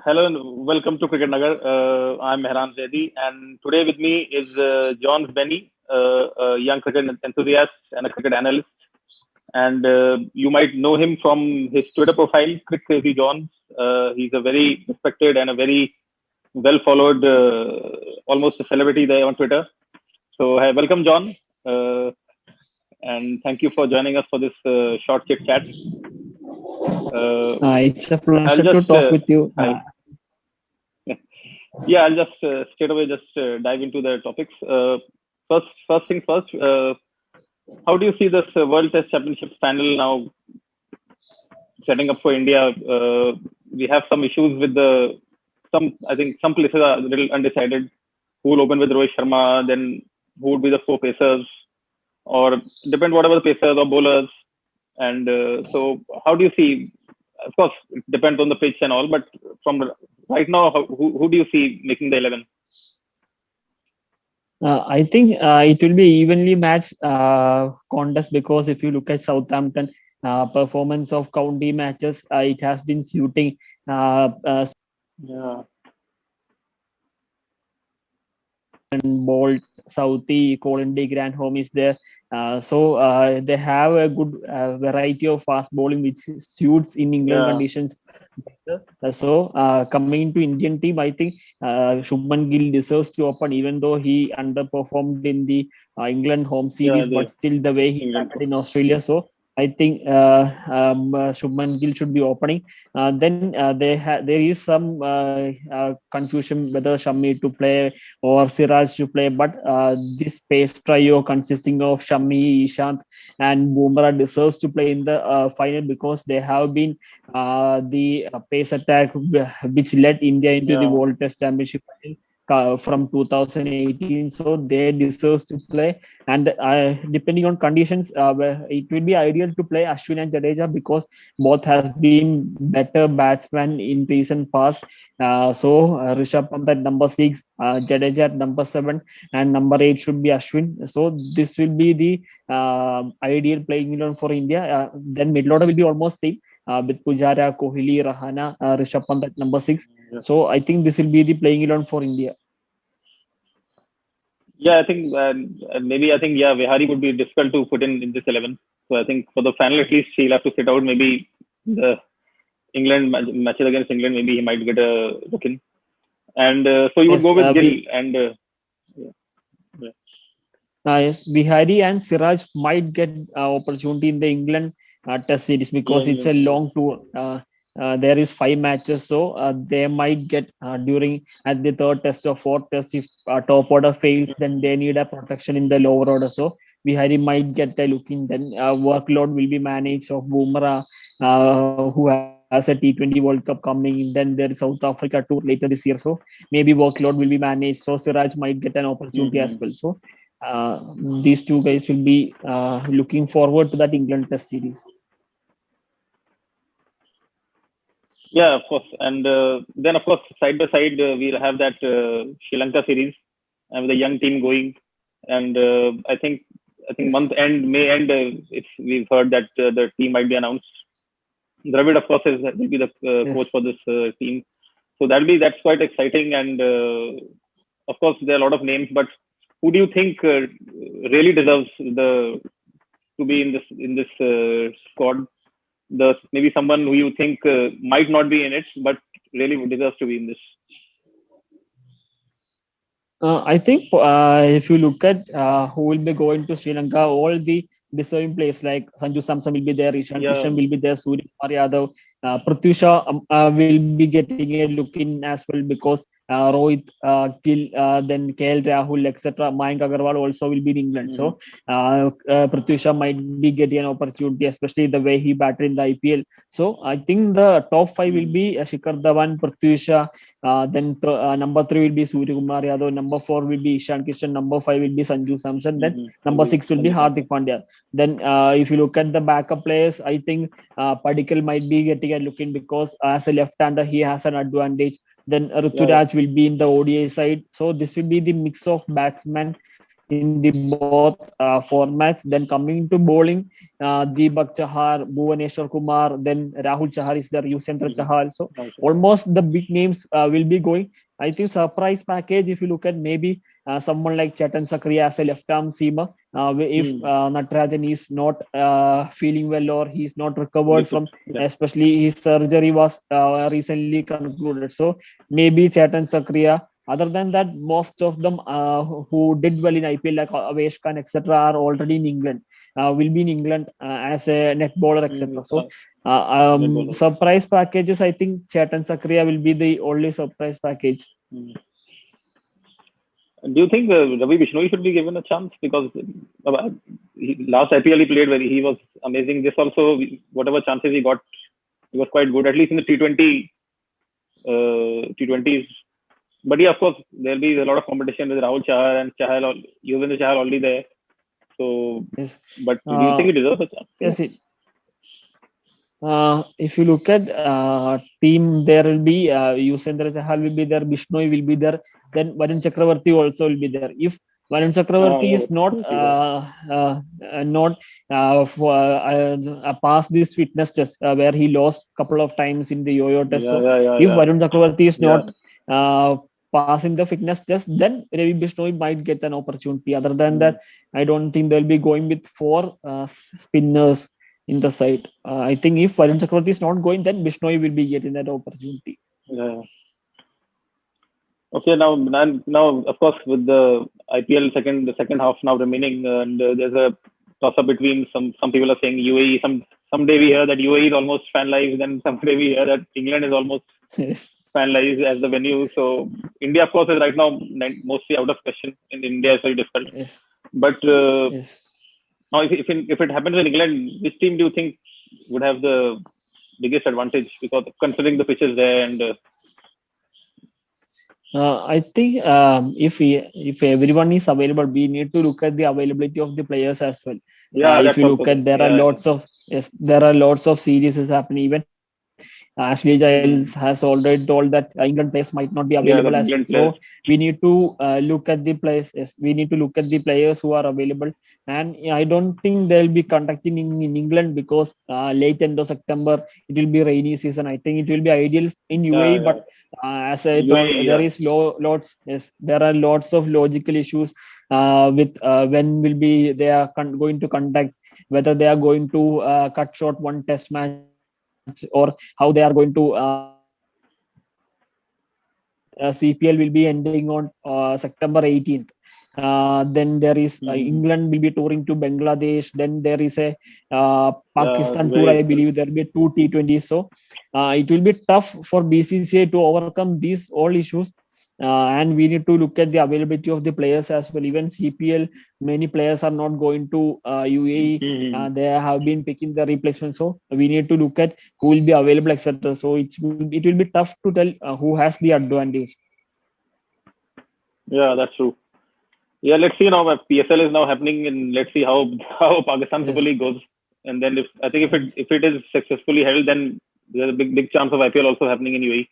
Hello and welcome to Cricket Nagar. I'm Mehran Zaidi, and today with me is John Benny, a young cricket enthusiast and a cricket analyst. And you might know him from his Twitter profile, Crick Crazy Johns. He's a very respected and a very well followed, almost a celebrity there on Twitter. So, welcome, John, and thank you for joining us for this short chit chat. Uh, It's a pleasure I'll to just talk with you. hi. Yeah, I'll just straight away just dive into the topics. First thing first. How do you see this World Test Championships panel now setting up for India? We have some issues with the some. I think some places are a little undecided. Who will open with Rohit Sharma? Then who would be the four pacers? Or depend whatever the pacers or bowlers. And so, how do you see? Of course, it depends on the pitch and all. But from right now, who do you see making the 11? I think it will be evenly matched contest because if you look at Southampton performance of county matches, it has been suiting Yeah. Bolt, Southie, Colin de Grandhomme is there. They have a good variety of fast bowling which suits in England Yeah. conditions. Coming into Indian team, I think Shubman Gill deserves to open, even though he underperformed in the England home Yeah. series, but The still the way he England. batted in Australia. So I think Shubman Gill should be opening. There is some confusion whether Shami to play or Siraj to play. But this pace trio consisting of Shami, Ishant, and Bumrah deserves to play in the final because they have been the pace attack which led India into the Yeah. World Test Championship from 2018. So they deserve to play. And depending on conditions, it will be ideal to play Ashwin and Jadeja because both has been better batsmen in recent past. Rishabh Pant at number 6, Jadeja at number 7, and number 8 should be Ashwin. So this will be the ideal playing 11 for India. Then mid order will be almost same with Pujara, Kohli, Rahana, Rishabh Pant at number 6. Yeah. So I think this will be the playing 11 for India. Yeah, I think maybe I think yeah, Vihari would be difficult to put in this 11. So I think for the final at least he'll have to sit out. Maybe the England matches against England, maybe he might get a look in. And so you would Yes, go with Gill we and yeah, yeah, yes, Bihari and Siraj might get opportunity in the England Test series yeah, because it's a England. long tour. There is 5 matches, so they might get during at the third test or fourth test. If top order fails, then they need a protection in the lower order. So Bihari might get a look in. Then workload will be managed of Bumrah, who has a T20 World Cup coming. Then there is South Africa tour later this year. So maybe workload will be managed. So Siraj might get an opportunity as Mm-hmm. well. So uh, these two guys will be looking forward to that England Test series. Yeah, of course. And then of course side by side we'll have that Sri Lanka series with the young team going. And I think month end, May end, it's we've heard that the team might be announced. Dravid, of course, will be the coach Yes. for this team. So that's quite exciting. And of course, there are a lot of names, but who do you think really deserves the to be in this squad? The maybe someone who you think might not be in it, but really deserves to be in this. I think if you look at who will be going to Sri Lanka, all the deserving players like Sanju Samson will be there, Ishan Yeah. Kishan will be there, Surya Kumar Yadav, Prithvi Shaw will be getting a look in as well because Rohit, Gill, then KL Rahul, etc. Mayank Agarwal also will be in England. Mm-hmm. So Prithvi Shaw might be getting an opportunity, especially the way he batted in the IPL. So I think the top 5 will be Shikhar Dhawan, Prithvi Shaw, number 3 will be Surya Kumar Yadav. Number 4 will be Ishan Kishan. Number 5 will be Sanju Samson. Then number 6 will be Hardik Pandya. Then if you look at the backup players, I think Padikkal might be getting a look in because as a left-hander he has an advantage. Then Yeah, yeah. Ruturaj will be in the ODI side. So this will be the mix of batsmen in the both formats. Then coming to bowling, Deepak Chahar, Bhuvaneshwar Kumar, then Rahul Chahar is there, Yuzvendra Chahal. So almost the big names will be going. I think surprise package, if you look at maybe someone like Chetan Sakriya as a left arm seamer, if Natarajan is not feeling well or he's not recovered from, especially his surgery was recently concluded. So maybe Chetan Sakriya. Other than that, most of them who did well in IPL, like Avesh Khan, etc., are already in England. Will be in England as a net bowler, etc. So, surprise packages, I think Chetan Sakriya will be the only surprise package. Do you think Ravi Bishnoi should be given a chance? Because last IPL he played he was amazing. This also, whatever chances he got, he was quite good, at least in the T20s. But yeah, of course, there'll be a lot of competition with Rahul Chahar and Yuzvendra Chahal already there. So, yes. But do you think he deserves a chance? Yes, if you look at team, there will be Yuzvendra Chahal will be there, Bishnoi will be there, then Varun Chakravarti also will be there. If Varun Chakravarti is not past this fitness test where he lost couple of times in the yo-yo test. If Varun Chakravarti is not passing the fitness test, then Ravi Bishnoi might get an opportunity. Other than that, I don't think they'll be going with 4 spinners in the side. I think if Varun Chakravarti is not going, then Bishnoi will be getting that opportunity. Yeah. Okay, now of course with the IPL the second half now remaining, and there's a toss up between some people are saying UAE. Someday we hear that UAE is almost finalized, then someday we hear that England is almost finalized as the venue. So India, of course, is right now mostly out of question. In India, it's very difficult. Yes. But now, if it happens in England, which team do you think would have the biggest advantage? Because considering the pitches there and I think if everyone is available, we need to look at the availability of the players as well. If you look at, there are lots of series happening. Even Ashley Giles has already told that England players might not be available as well. So we need to look at the players. Yes, we need to look at the players who are available. And I don't think they'll be conducting in England because late end of September it will be rainy season. I think it will be ideal in UAE, but as I told, there is lots. Yes, there are lots of logical issues with when will be they are going to conduct, whether they are going to cut short one test match or how they are going to CPL will be ending on September 18th. Then there is England will be touring to Bangladesh. Then there is a Pakistan tour. I believe there will be 2 T20s. So it will be tough for BCCI to overcome these all issues. And we need to look at the availability of the players as well. Even CPL, many players are not going to UAE. They have been picking the replacement. So we need to look at who will be available, etc. So it will be tough to tell who has the advantage. Yeah, that's true. Yeah, let's see now. PSL is now happening, and let's see how Pakistan Super League goes. And then if it is successfully held, then there's a big chance of IPL also happening in UAE.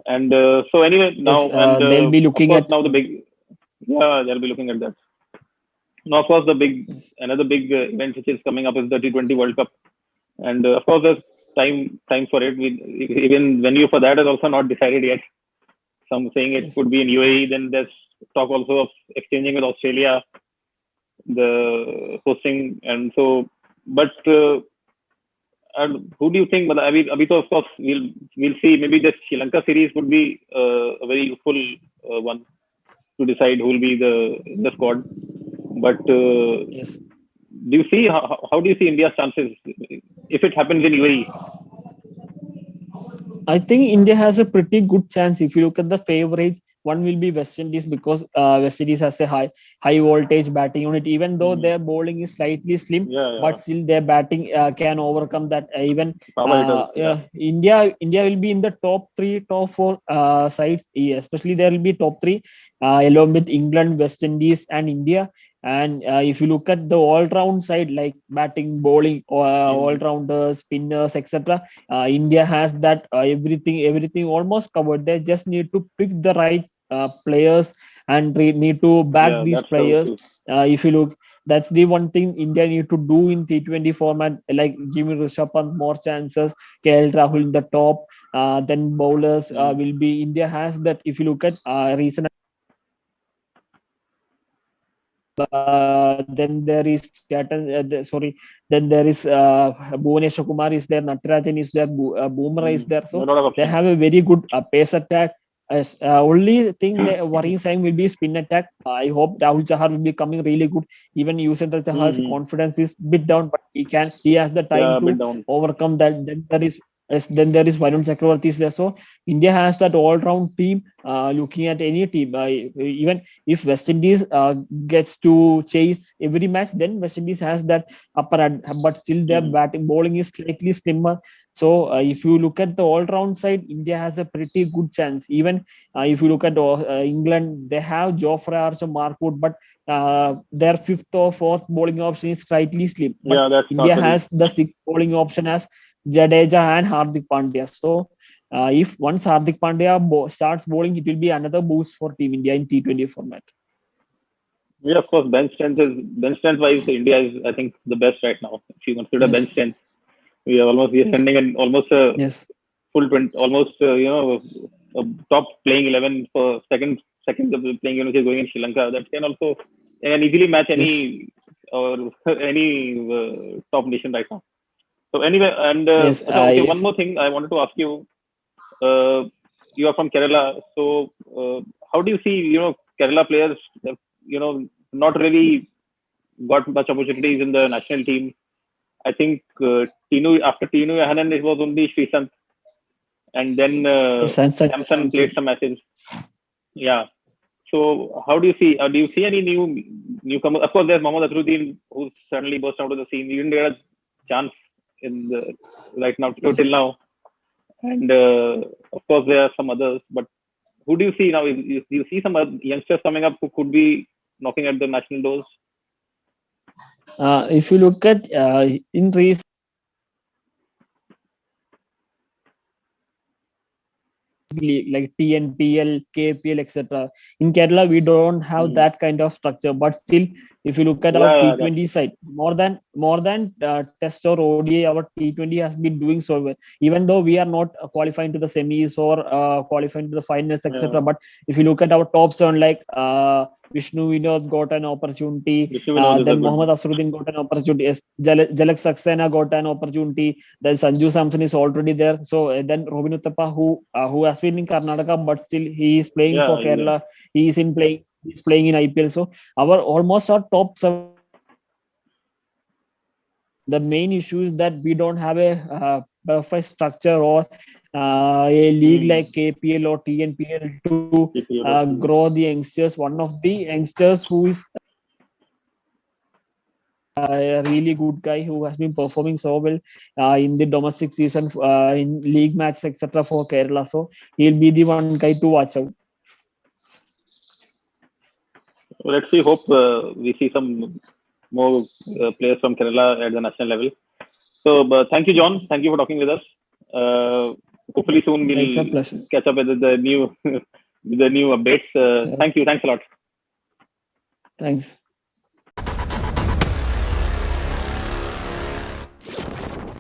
And so anyway, now they'll be looking at now they'll be looking at that. Now, of course, another big event which is coming up is the T20 World Cup, and of course, there's time for it. Even venue for that is also not decided yet. Some saying it could be in UAE. Then there's talk also of exchanging with Australia, the hosting, and so. But who do you think? But Abhi, of course, we'll see. Maybe the Sri Lanka series would be a very useful one to decide who will be the squad. But do you see how do you see India's chances if it happens in UAE? I think India has a pretty good chance. If you look at the favorites, one will be West Indies because West Indies has a high voltage batting unit. Even though their bowling is slightly slim, but still their batting can overcome that. Even India will be in the top 3, top 4 sides. Especially there will be top 3 along with England, West Indies, and India. And if you look at the all-round side, like batting, bowling, all-rounders, spinners, etc., India has that everything almost covered. They just need to pick the right players and need to back Yeah, these that's true players. too. If you look, that's the one thing India need to do in T20 format, like giving Rishabh Pant more chances, KL Rahul in the top, then bowlers Mm. will be, India has that. If you look at recent, then there is sorry, then there is Bhuvaneshwar Kumar is there, Natarajan is there, Bumrah is Mm. there. A So lot of they options. have a very good pace attack. Only thing the worrying sign will be spin attack. I hope Rahul Chahar will be coming really good. Even Yuzvendra Chahar's Mm-hmm. confidence is bit down, but he has the time Yeah, a bit to down. overcome that. Then there is, yes, then there is Varun Chakravarti is there. So India has that all-round team. Looking at any team, even if West Indies gets to chase every match, then West Indies has that upper hand, but still their Mm. batting bowling is slightly slimmer. So if you look at the all-round side, India has a pretty good chance. Even if you look at England, they have Jofra Archer, Mark Wood, but their fifth or fourth bowling option is slightly slim. But Yeah, that's not India very. has the sixth bowling option as Jadeja and Hardik Pandya. So if once Hardik Pandya starts bowling, it will be another boost for Team India in T20 format. Yeah, of course, bench strength wise, India is, I think, the best right now. If you consider Yes, bench strength, we are yes, sending an almost a yes, full 20, almost a top playing 11 for second playing 11 is going in Sri Lanka. That can easily match yes, any or any top nation right now. So anyway, and yes. so, okay, one more thing I wanted to ask you. Uh, you are from Kerala, so how do you see Kerala players? Not really got much opportunities in the national team. I think after Tinu Yahanan, it was only Srisant, and then Yes, and Samson played Samson. some matches. Yeah. So how do you see? Do you see any newcomers? Of course, there's Mohammad Azharuddin, who suddenly burst out of the scene. He didn't get a chance in the right now till now, and of course there are some others. But who do you see now? Do you see some youngsters coming up who could be knocking at the national doors? If you look at in recent, like TNPL, KPL, etc. In Kerala, we don't have Hmm. that kind of structure. But still, if you look at our Yeah, that's T20 side, more than Test or ODI, our T20 has been doing so well. Even though we are not qualifying to the semis or qualifying to the finals, yeah. etc. But if you look at our top seven, like Vishnu Vinod got an opportunity, Vishnu Vinod is a then good. Mohammad Asruddin got an opportunity, yes, Jalak Saxena got an opportunity, then Sanju Samson is already there. So then Robin Uthappa, who has been in Karnataka, but still he is playing for Yeah, he's a, Kerala. He's playing in IPL. So our top seven. The main issue is that we don't have a perfect structure or a league like hmm, KPL or TNPL to KPL or PL. grow the youngsters. One of the youngsters who is a really good guy who has been performing so well in the domestic season, in league matches, etc. for Kerala. So he'll be the one guy to watch out. So let's see. Hope we see some more players from Kerala at the national level. So thank you, John. Thank you for talking with us. Hopefully soon It's a we'll pleasure. catch up with the new with the new updates. Sure. Thank you. Thanks a lot. Thanks.